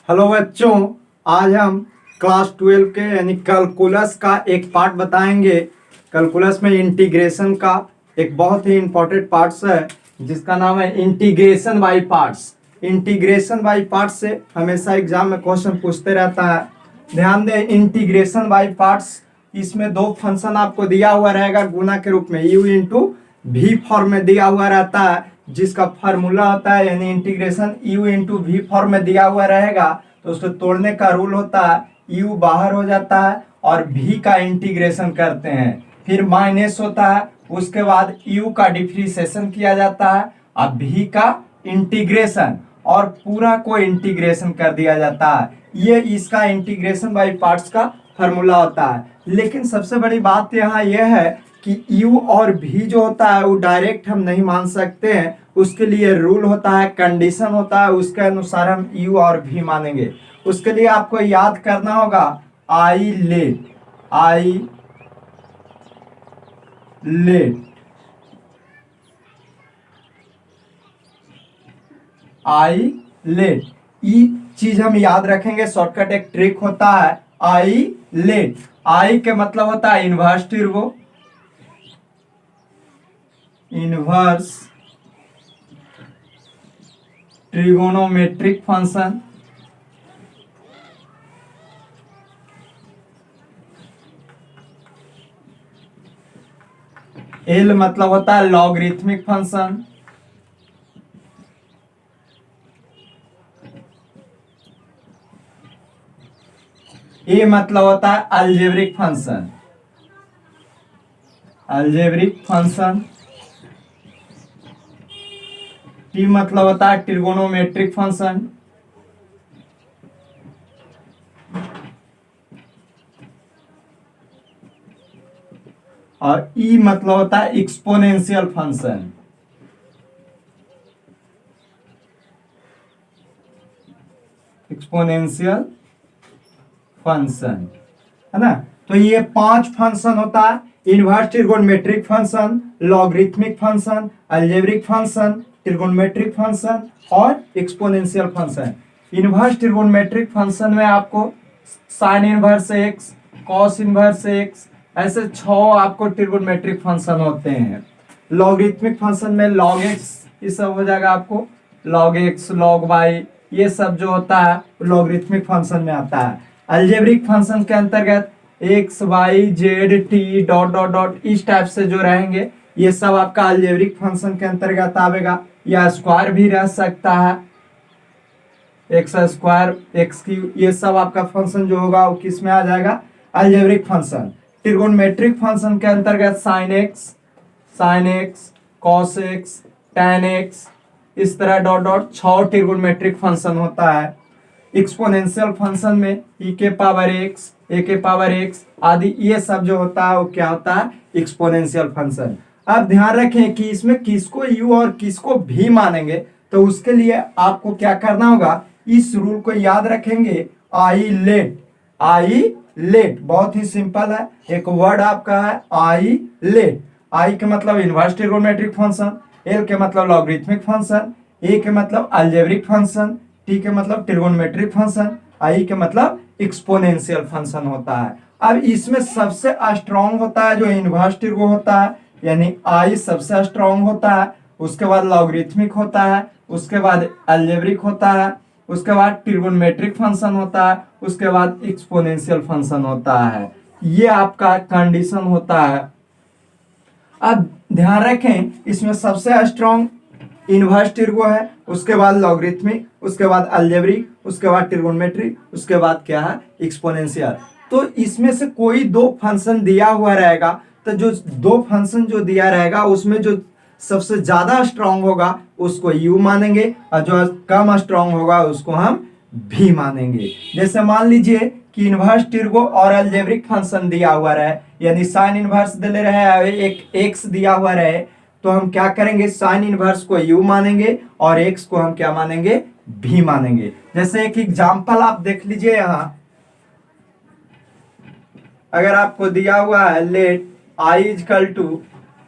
Hello बच्चों, आज हम क्लास 12 के यानी कैलकुलस का एक पार्ट बताएंगे। कैलकुलस में इंटीग्रेशन का एक बहुत ही इंपॉर्टेंट पार्ट्स है जिसका नाम है integration by parts. Integration by parts से हमेशा एग्जाम में क्वेश्चन पूछते रहता है। ध्यान दें, इंटीग्रेशन बाय पार्ट्स, इसमें दो फंक्शन आपको दिया हुआ रहेगा गुणा के रूप में, u इंटू वी फॉर्म में दिया हुआ रहता है, जिसका फार्मूला होता है यानी integration u into v form में दिया हुआ रहेगा तो उसको तोड़ने का रूल होता है। u बाहर हो जाता है और v का इंटीग्रेशन करते हैं, फिर माइनस होता है, उसके बाद u का डिफरेंशिएशन किया जाता है, अब v का इंटीग्रेशन और पूरा को इंटीग्रेशन कर दिया जाता है। ये इसका इंटीग्रेशन बाय पार्ट्स का फार्मूला होता है। लेकिन सबसे बड़ी बात यहाँ यह है कि u और v जो होता है वो डायरेक्ट हम नहीं मान सकते हैं, उसके लिए रूल होता है, कंडीशन होता है, उसके अनुसार हम u और v मानेंगे। उसके लिए आपको याद करना होगा आई लेट ये चीज हम याद रखेंगे। शॉर्टकट एक ट्रिक होता है आई लेट। आई के मतलब होता है इनवर्स ट्रिगोनोमेट्रिक फंक्शन। एल मतलब होता है लॉगरिथमिक फंक्शन। ए मतलब होता है अलजेब्रिक फंक्शन। टी मतलब होता है ट्रिगोनोमेट्रिक फंक्शन। और ई मतलब होता है एक्सपोनेंशियल फंक्शन। है ना। तो ये 5 फंक्शन होता है, inverse trigonometric function, logarithmic function, algebraic function, trigonometric function और exponential function. Inverse trigonometric function में आपको sine inverse x, cos inverse x, ऐसे 6 आपको ट्रिगोनोमेट्रिक फंक्शन होते हैं। लॉगरिथमिक फंक्शन में लॉग एक्स ये सब हो जाएगा आपको, लॉग एक्स, लॉग वाई, ये सब जो होता है लॉगरिथमिक फंक्शन में आता है। अलजेब्रिक फंक्शन के अंतर्गत x y z t dot dot dot इस टाइप से जो रहेंगे ये सब आपका अलजेब्रिक फंक्शन के अंतर्गत आवेगा। या स्क्वायर भी रह सकता है, एक्स स्क्वायर, एक्स की, ये सब आपका फंक्शन जो होगा वो किस में आ जाएगा, अलजेब्रिक फंक्शन। ट्रिगोनोमेट्रिक फंक्शन के अंतर्गत sine x, cos x, tan x, इस तरह डॉट डॉट 6 ट्रिगोनोमेट्रिक फंक्शन होता है। एक्सपोनेंशियल फंक्शन में e के पावर x, a के पावर x आदि ये सब जो होता है वो क्या होता है, एक्सपोनेंशियल फंक्शन। अब ध्यान रखें कि इसमें किसको u और किसको v मानेंगे, तो उसके लिए आपको क्या करना होगा, इस रूल को याद रखेंगे। आई लेट बहुत ही सिंपल है, एक वर्ड आपका है आई लेट। आई के मतलब इनवर्स ट्रिगोनोमेट्रिक फंक्शन, एल के मतलब लॉगरिथमिक फंक्शन, ए के मतलब अलजेब्रिक फंक्शन, टी के मतलब ट्रिगोनोमेट्रिक फंक्शन, आई के मतलब एक्सपोनेंशियल फंक्शन होता है। अब इसमें सबसे स्ट्रॉन्ग होता है जो इनवर्स ट्रिगो होता है, यानी आई सबसे स्ट्रॉन्ग होता है, उसके बाद लॉगरिथमिक होता है, उसके बाद अलजेब्रिक होता है, उसके बाद ट्रिगोनोमेट्रिक फंक्शन होता है, उसके बाद एक्सपोनेंशियल फंक्शन होता है। ये आपका कंडीशन होता है। अब ध्यान रखें, इसमें सबसे स्ट्रॉन्ग इनवर्स ट्रिगो है, उसके बाद लॉगरिथमिक, उसके बाद अलजेब्रिक, उसके बाद ट्रिगोनोमेट्रिक, उसके बाद क्या है, एक्सपोनेंशियल। तो इसमें से कोई 2 फंक्शन दिया हुआ रहेगा, तो जो 2 फंक्शन जो दिया रहेगा उसमें जो सबसे ज्यादा स्ट्रॉन्ग होगा उसको u मानेंगे और जो कम स्ट्रॉन्ग होगा उसको हम v मानेंगे। जैसे मान लीजिए कि इनवर्स ट्रिगो और अलजेब्रिक फंक्शन दिया हुआ रहे, यानी साइन इनवर्स दे रहे, एक x दिया हुआ रहे, तो हम क्या करेंगे, साइन इनवर्स को u मानेंगे और x को हम क्या मानेंगे, v मानेंगे। जैसे एक एग्जांपल आप देख लीजिए यहाँ, अगर आपको दिया हुआ है let i equal to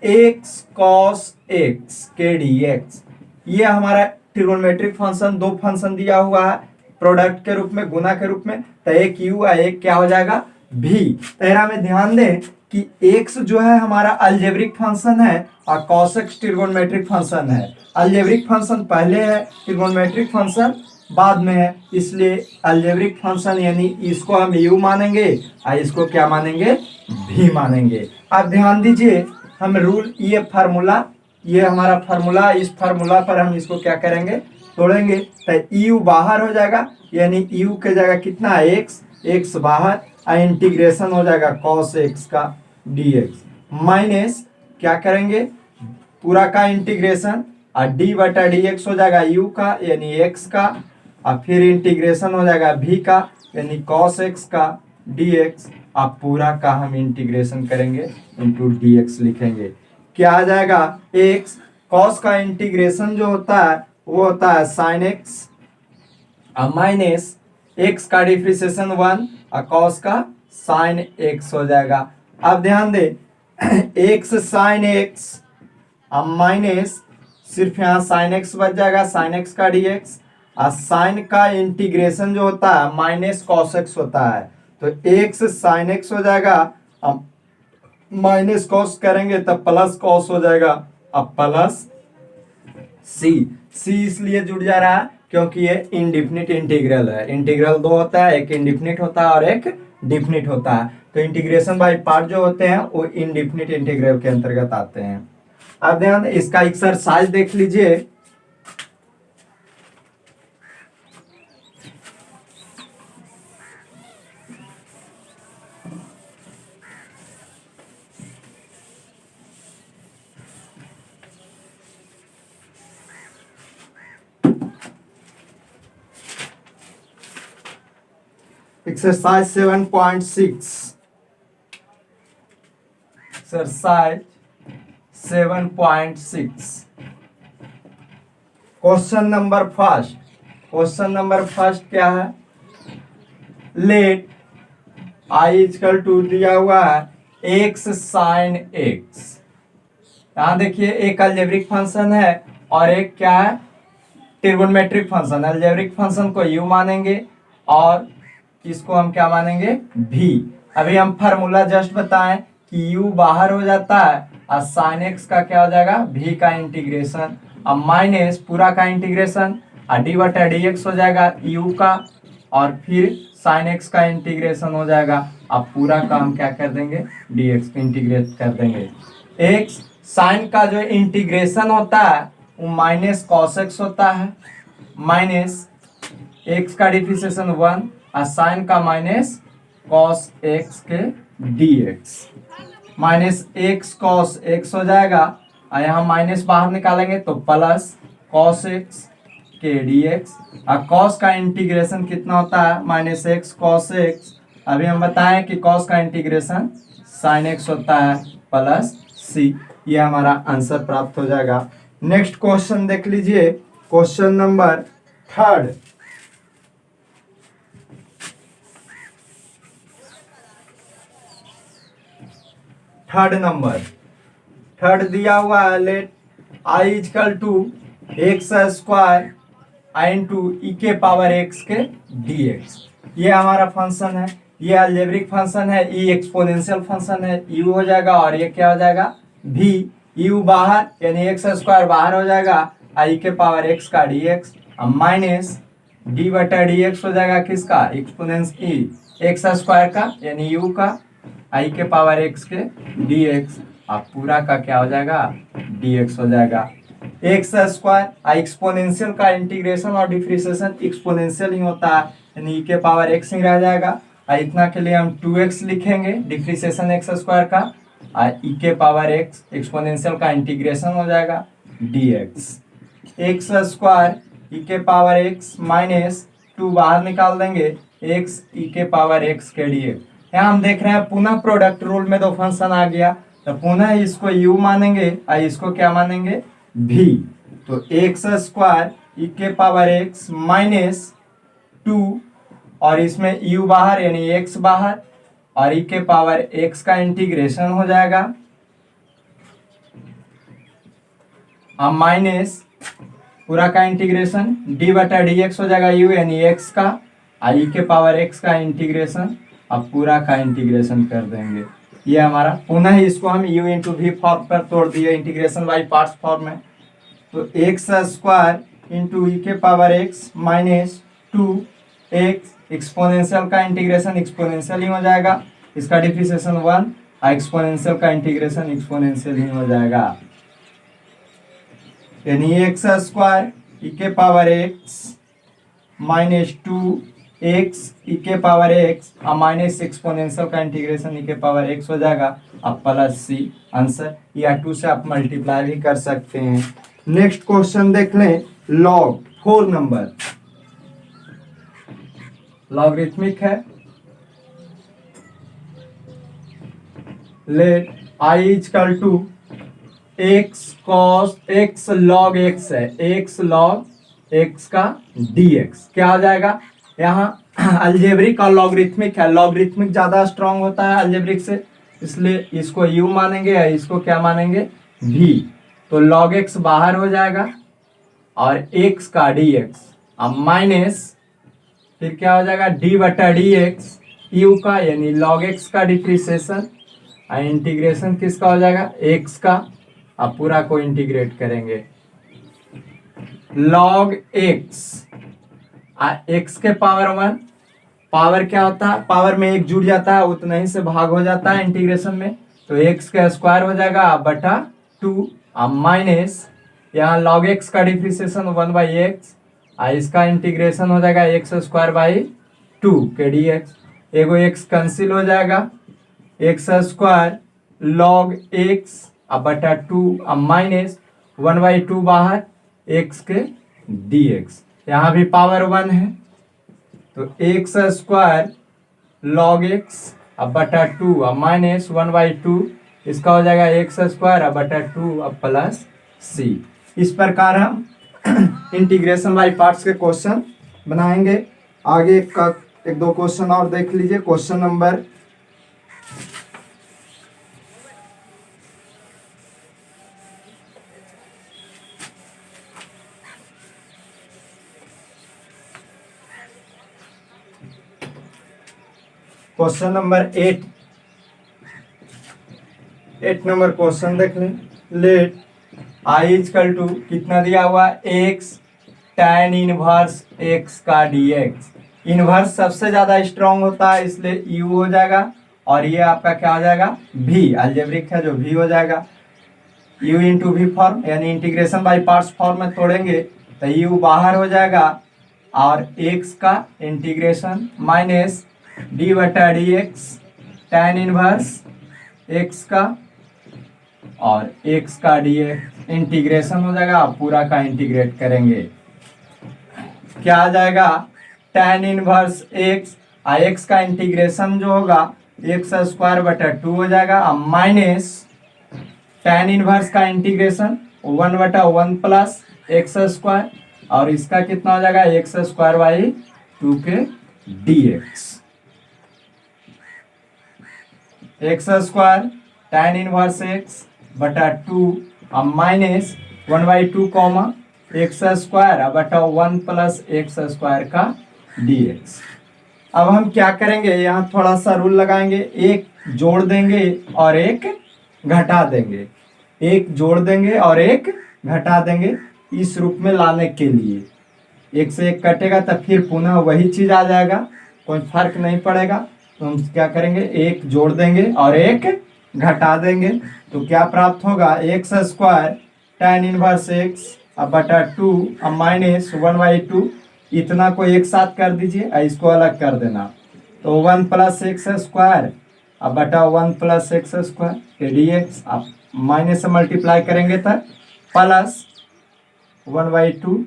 x cos x k dx, ये हमारा ट्रिगोनोमेट्रिक फंक्शन, 2 फंक्शन दिया हुआ है, प्रोडक्ट के रूप में, गुना के रूप में, तो एक u और एक क्या हो जाएगा v। तेरा में ध्यान दें कि x जो है हमारा अलजेब्रिक फंक्शन है और cos x ट्रिगोनोमेट्रिक फंक्शन है। अलजेब्रिक फंक्शन पहले है, ट्रिगोनोमेट्रिक फंक्शन बाद में है, इसलिए अलजेब्रिक फंक्शन यानी इसको हम u मानेंगे और इसको क्या मानेंगे v मानेंगे। अब ध्यान दीजिए, हम रूल ये फार्मूला, ये हमारा फार्मूला, इस फार्मूला पर हम इसको क्या करेंगे तोड़ेंगे, तो u बाहर हो जाएगा, यानी u के जगह कितना है x बाहर, और इंटीग्रेशन हो जाएगा cos x का dx माइनस क्या करेंगे पूरा का इंटीग्रेशन, और d बटा dx हो जाएगा u का यानी x का, और फिर इंटीग्रेशन हो जाएगा v का यानी cos x का dx। अब पूरा का हम इंटीग्रेशन करेंगे इंटू dx लिखेंगे, क्या आ जाएगा x cos का इंटीग्रेशन जो होता है वो होता है sin x और माइनस x का डिफ्रेंशिएशन 1 और cos का sin x हो जाएगा। अब ध्यान दे x sin x और माइनस सिर्फ यहाँ sin x बच जाएगा, sin x का dx, और sin का इंटीग्रेशन जो होता है माइनस cos x होता है, तो x sin x हो जाएगा, अब माइनस cos करेंगे तब प्लस cos हो जाएगा, अब प्लस c इसलिए जुड़ जा रहा है क्योंकि ये इंडिफिनिट इंटीग्रल है। इंटीग्रल दो होता है, एक इंडिफिनिट होता है और एक डिफिनिट होता है, तो इंटीग्रेशन बाय पार्ट जो होते हैं वो इंडिफिनिट इंटीग्रल के अंतर्गत आते हैं। अब ध्यान इसका एक्सरसाइज देख लीजिए, exercise 7.6, exercise 7.6 question number first. Question number first क्या है, लेट आई इक्वल टू दिया हुआ है x sin x। यहां देखिए एक अलजेब्रिक फंक्शन है और एक क्या है ट्रिगोनोमेट्रिक फंक्शन। अलजेब्रिक फंक्शन को u मानेंगे और इसको हम क्या मानेंगे v। अभी हम फार्मूला जस्ट बताएं कि u बाहर हो जाता है और sin x का क्या हो जाएगा v का इंटीग्रेशन, अब माइनस पूरा का इंटीग्रेशन और d बटा dx हो जाएगा u का, और फिर sin x का इंटीग्रेशन हो जाएगा। अब पूरा का हम क्या कर देंगे dx को इंटीग्रेट कर देंगे। x sin का जो इंटीग्रेशन होता है वो माइनस cos x होता है, माइनस x का डिफ्रेंशिएशन 1 और साइन का माइनस cos x के dx, minus x cos x हो जाएगा और यहाँ माइनस बाहर निकालेंगे तो प्लस cos x के dx, और cos का इंटीग्रेशन कितना होता है माइनस x cos x। अभी हम बताएं कि cos का इंटीग्रेशन sin x होता है प्लस c। ये हमारा आंसर प्राप्त हो जाएगा। नेक्स्ट क्वेश्चन देख लीजिए, क्वेश्चन नंबर थर्ड। थर्ड दिया हुआ है, let I equal to x square into e के पावर एक्स के dx। ये हमारा फंक्शन है, ये अलजेब्रिक फंक्शन है, ई एक्सपोनेंशियल फंक्शन है, u हो जाएगा और ये क्या हो जाएगा v। u बाहर यानी एक्स स्क्वायर बाहर हो जाएगा, आई के पावर एक्स का dx, माइनस d बटा dx हो जाएगा किसका एक्सपोनेंस एक्स स्क्वायर का यानी u का, आई के पावर एक्स के dx, अब पूरा का क्या हो जाएगा dx हो जाएगा। एक्स स्क्वायर एक्सपोनेंशियल का इंटीग्रेशन और डिफरेंशिएशन एक्सपोनेंशियल ही होता है यानी e के पावर x ही रह जाएगा, और इतना के लिए हम 2x लिखेंगे डिफरेंशिएशन एक्स स्क्वायर का, और e के पावर x एक्सपोनेंशियल का इंटीग्रेशन हो जाएगा dx। एक्स स्क्वायर e के पावर x माइनस 2 बाहर निकाल देंगे x e के पावर x के dx। यहाँ हम देख रहे हैं पुनः प्रोडक्ट रूल में दो फंक्शन आ गया, तो पुनः इसको u मानेंगे और इसको क्या मानेंगे v। तो एक्स स्क्वायर ई के पावर x माइनस 2 और इसमें u बाहर यानी x बाहर और ई के पावर x का इंटीग्रेशन हो जाएगा, अब माइनस पूरा का इंटीग्रेशन डी बटा डी एक्स हो जाएगा यू यानी एक्स का आई के पावर एक्स का इंटीग्रेशन, अब पूरा का इंटीग्रेशन कर देंगे। ये हमारा पुनः इसको हम यू इंटू वी फॉर्म पर तोड़ दिए इंटीग्रेशन बाई पार्ट्स फॉर्म में, तो एक्स स्क्वायर इंटू ई के power x minus 2x exponential का इंटीग्रेशन एक्सपोनेंशियल ही हो जाएगा, इसका डिफरेंशिएशन 1 और एक्सपोनेंशियल का इंटीग्रेशन एक्सपोनेंशियल ही हो जाएगा, यानी एक्स स्क्वायर ई के पावर एक्स माइनस 2x ई के पावर एक्स और माइनस एक्सपोनेंशियल का इंटीग्रेशन ई के पावर एक्स हो जाएगा, अब प्लस सी आंसर, या 2 से आप मल्टीप्लाई भी कर सकते हैं। नेक्स्ट क्वेश्चन देख लें, लॉग 4 नंबर लॉगरिथमिक है, let I equal to x cos x log x है, एक्स लॉग एक्स का dx क्या हो जाएगा, यहाँ अलजेब्रिक और लॉगरिथमिक है, लॉगरिथमिक ज्यादा स्ट्रांग होता है अलजेब्रिक से, इसलिए इसको u मानेंगे या इसको क्या मानेंगे v, तो log x बाहर हो जाएगा और x का dx अब माइनस फिर क्या हो जाएगा d बटा dx u का यानी log x का डिफ्रेंशिएशन और इंटीग्रेशन किसका हो जाएगा x का, अब पूरा को इंटीग्रेट करेंगे log x x के पावर 1, पावर क्या होता है, पावर में एक जुड़ जाता है उतना ही से भाग हो जाता है इंटीग्रेशन में, तो x का स्क्वायर हो जाएगा बटा 2 अब माइनस यहाँ log x का डिफ्रेंशिएशन 1/x और इसका इंटीग्रेशन हो जाएगा एक्स स्क्वायर बाई 2 के dx, एगो x कैंसिल हो जाएगा, एक्स स्क्वायर log x अब बटा 2 अब माइनस 1/2 बाहर x के dx, यहाँ भी पावर 1 है तो एक्स स्क्वायर log x अब बटा 2 अब माइनस 1/2 इसका हो जाएगा एक्स स्क्वायर अब बटा 2 अब प्लस सी। इस प्रकार हम इंटीग्रेशन बाई पार्ट्स के क्वेश्चन बनाएंगे। आगे का एक दो क्वेश्चन और देख लीजिए। Question number question number 8 number question देख लें। लेट आई इक्वल टू कितना दिया हुआ एक्स tan इनवर्स एक्स का dx, इनवर्स सबसे ज्यादा स्ट्रांग होता है इसलिए u हो जाएगा और ये आपका क्या हो जाएगा v, अलजेब्रिक है जो v हो जाएगा, u इंटू वी फॉर्म यानी इंटीग्रेशन बाई पार्ट्स फॉर्म में तोड़ेंगे तो u बाहर हो जाएगा और x का इंटीग्रेशन माइनस d बटा d x tan inverse x का और x का dx इंटीग्रेशन हो जाएगा, पूरा का इंटीग्रेट करेंगे क्या आ जाएगा tan इनवर्स x और x का इंटीग्रेशन जो होगा एक्स स्क्वायर बटा 2 हो जाएगा माइनस tan इनवर्स का इंटीग्रेशन 1/1 प्लस एक्स स्क्वायर और इसका कितना हो जाएगा एक्स स्क्वायर बाई 2 के dx, x square tan inverse x बटा 2 अब माइनस 1/2 कॉमा एक्स स्क्वायर बटा 1 प्लस एक्स स्क्वायर का dx। अब हम क्या करेंगे, यहाँ थोड़ा सा रूल लगाएंगे, एक जोड़ देंगे और एक घटा देंगे, एक जोड़ देंगे और एक घटा देंगे इस रूप में लाने के लिए। एक से एक कटेगा तो फिर पुनः वही चीज आ जाएगा, कोई फर्क नहीं पड़ेगा। तो हम क्या करेंगे, एक जोड़ देंगे और एक घटा देंगे तो क्या प्राप्त होगा x square tan inverse x अब बटा 2 अब माइनस 1/2, इतना को एक साथ कर दीजिए और इसको अलग कर देना तो 1 प्लस एक्स स्क्वायर अब बटा 1 प्लस एक्स स्क्वायर के dx, आप माइनस से मल्टीप्लाई करेंगे तो प्लस 1/2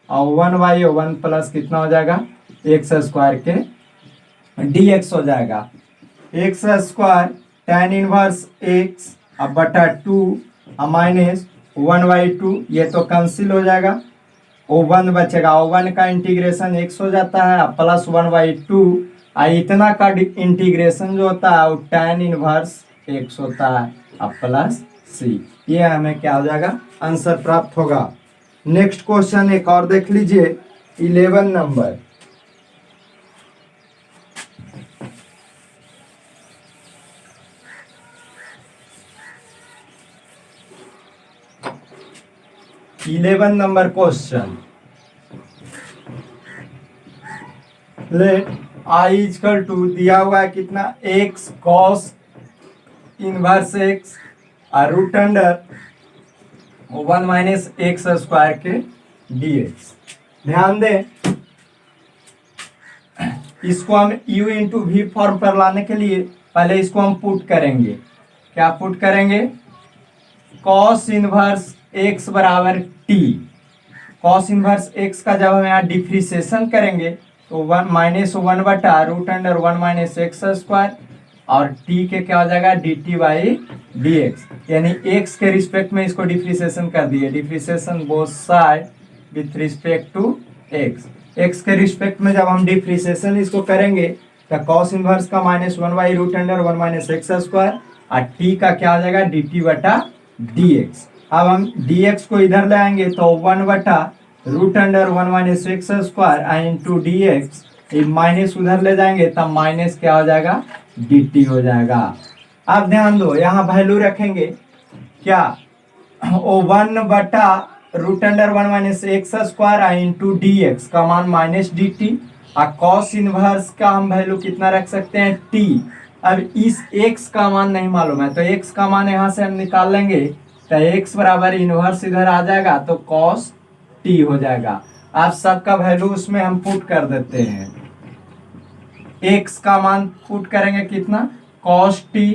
और 1/1 प्लस कितना हो जाएगा एक्स स्क्वायर के dx हो जाएगा, x square tan inverse x अब बटा 2 अब माइनस 1/2, ये तो कैंसिल हो जाएगा, O1 बचेगा, O1 का इंटीग्रेशन x हो जाता है प्लस 1/2 इतना का इंटीग्रेशन जो होता है वो tan इनवर्स x होता है अब प्लस c। ये हमें क्या हो जाएगा आंसर प्राप्त होगा। नेक्स्ट क्वेश्चन एक और देख लीजिए 11 number. Eleven number question, let I equal to दिया हुआ है कितना, एक्स कॉस इनवर्स एक्स और root under 1 minus x square के dx। ध्यान दें, इसको हम u इंटू वी फॉर्म पर लाने के लिए पहले इसको हम पुट करेंगे। क्या पुट करेंगे, कॉस इनवर्स x बराबर t। कॉस इनवर्स x का जब हम यहाँ डिफ्रीसिएशन करेंगे तो 1 माइनस 1 बटा root under 1 minus x square और t के क्या हो जाएगा d t by d x, यानी x के रिस्पेक्ट में इसको डिफ्रीसिएशन कर दिए। Differentiation both side with respect to x के रिस्पेक्ट में जब हम डिफ्रीसिएशन इसको करेंगे तो कॉस इनवर्स का minus 1 by root under 1 minus x square और t का क्या हो जाएगा डी टी बटा डी एक्स। अब हम dx को इधर ले आएंगे तो 1 बटा root under 1 minus x square into d x, minus उधर ले जाएंगे तब माइनस क्या हो जाएगा dt हो जाएगा। अब ध्यान दो, यहाँ वैल्यू रखेंगे क्या, 1 बटा root under 1 minus x square into d x का मान माइनस डी टी और कॉस इनवर्स का हम वैल्यू कितना रख सकते हैं t। अब इस x का मान नहीं मालूम है तो x का मान यहाँ से हम निकाल लेंगे तो x बराबर इनवर्स इधर आ जाएगा तो cos t हो जाएगा। अब सबका वैल्यू उसमें हम पुट कर देते हैं। x का मान पुट करेंगे कितना cos t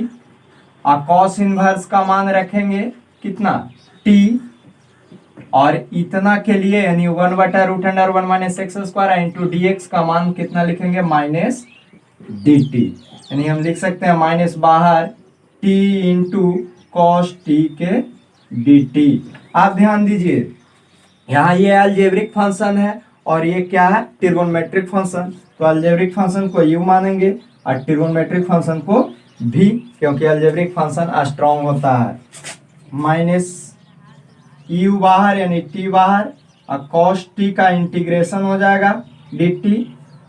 और cos इनवर्स का मान रखेंगे कितना t और इतना के लिए यानी 1 बटा root under 1 minus x square into d x का मान कितना लिखेंगे माइनस डी टी, यानी हम लिख सकते हैं माइनस बाहर t इंटू कॉस टी के डी टी। आप ध्यान दीजिए यहाँ ये अलजेब्रिक फंक्शन है और ये क्या है ट्रिगोनोमेट्रिक फंक्शन, तो अलजेब्रिक फंक्शन को u मानेंगे और ट्रिगोनोमेट्रिक फंक्शन को v, क्योंकि अलजेब्रिक फंक्शन स्ट्रॉन्ग होता है। माइनस u बाहर यानी t बाहर और cos t का इंटीग्रेशन हो जाएगा dt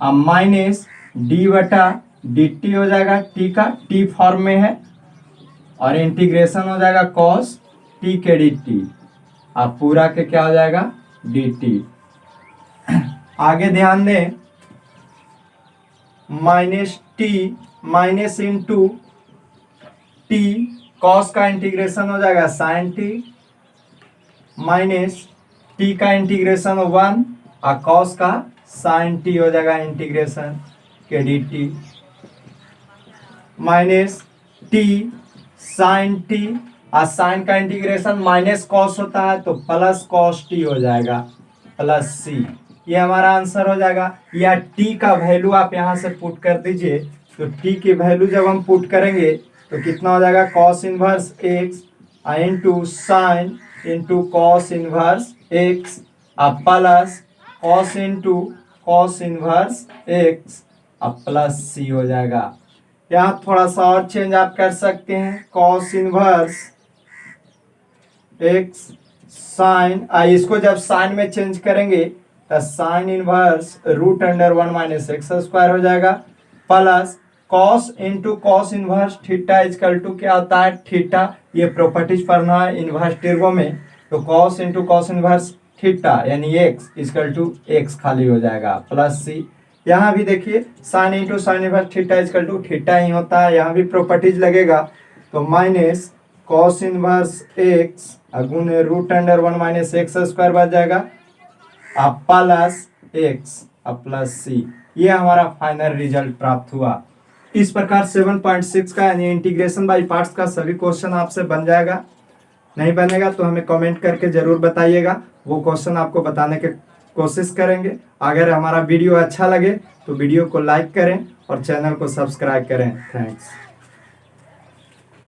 और माइनस d बटा dt हो जाएगा t का, t फॉर्म में है और इंटीग्रेशन हो जाएगा cos t के dt और पूरा के क्या हो जाएगा dt। आगे ध्यान दें, minus t minus into t cos का इंटीग्रेशन हो जाएगा sin t माइनस t का इंटीग्रेशन 1 और cos का sin t हो जाएगा इंटीग्रेशन के dt minus t sin t और sin का इंटीग्रेशन माइनस cos होता है तो प्लस cos t हो जाएगा प्लस c। ये हमारा आंसर हो जाएगा। या t का वैल्यू आप यहाँ से पुट कर दीजिए तो t की वैल्यू जब हम पुट करेंगे तो कितना हो जाएगा cos inverse x into sine into cos inverse x अब plus cos into cos inverse x अब प्लस सी हो जाएगा। यहाँ थोड़ा सा और चेंज आप कर सकते हैं, कॉस इनवर्स एक्स साइन, इसको जब साइन में चेंज करेंगे तो sine inverse root under 1 minus x square हो जाएगा plus cos into cos inverse theta equal to क्या होता है थीटा। ये प्रॉपर्टीज पढ़ना है इनवर्स ट्रिगो में, तो cos into cos inverse theta यानी एक्स इजकल टू एक्स खाली हो जाएगा प्लस सी। यहाँ भी देखिए sine into sine inverse theta equal to theta ही होता है, यहाँ भी प्रॉपर्टीज लगेगा तो माइनस कॉस इनवर्स एक्स गुने root under 1 minus x square बच जाएगा अब प्लस एक्स अब प्लस सी। ये हमारा फाइनल रिजल्ट प्राप्त हुआ। इस प्रकार 7.6 का यानी इंटीग्रेशन बाय पार्ट्स का सभी क्वेश्चन आपसे बन जाएगा। नहीं बनेगा तो हमें कमेंट करके जरूर बताइएगा, वो क्वेश्चन आपको बताने की कोशिश करेंगे। अगर हमारा वीडियो अच्छा लगे तो वीडियो को लाइक करें और चैनल को सब्सक्राइब करें। थैंक्स।